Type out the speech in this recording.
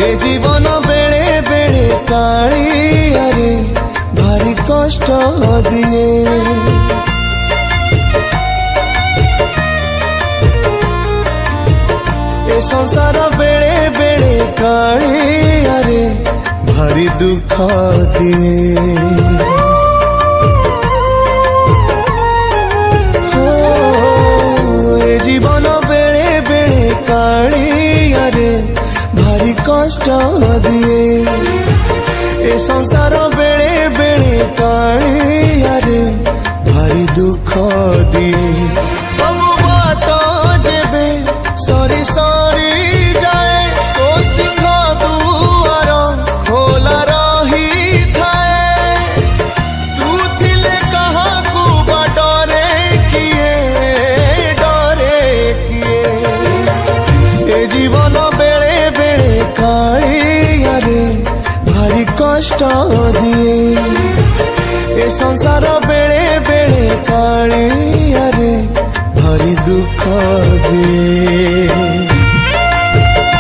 ए जीवन बेले बेले कालिया रे भारी कष्ट दिए। ए संसार बेले बेले कालिया रे भारी दुख दिए। जीवन बेले बेले कालिया रे भारी कष्ट दिए। ए संसार बेले बेले कालिया रे भारी दुख दिए। सब बाट जेबे सरी सरी जाए ओ सिंह दुआर खोला रही थाए। तू थिले कहाकू बाडरे किए जीवन बेले बेले कालिया रे भारी कष्ट दिए। ए संसार बेले बेले कालिया रे भारी दुख दिए।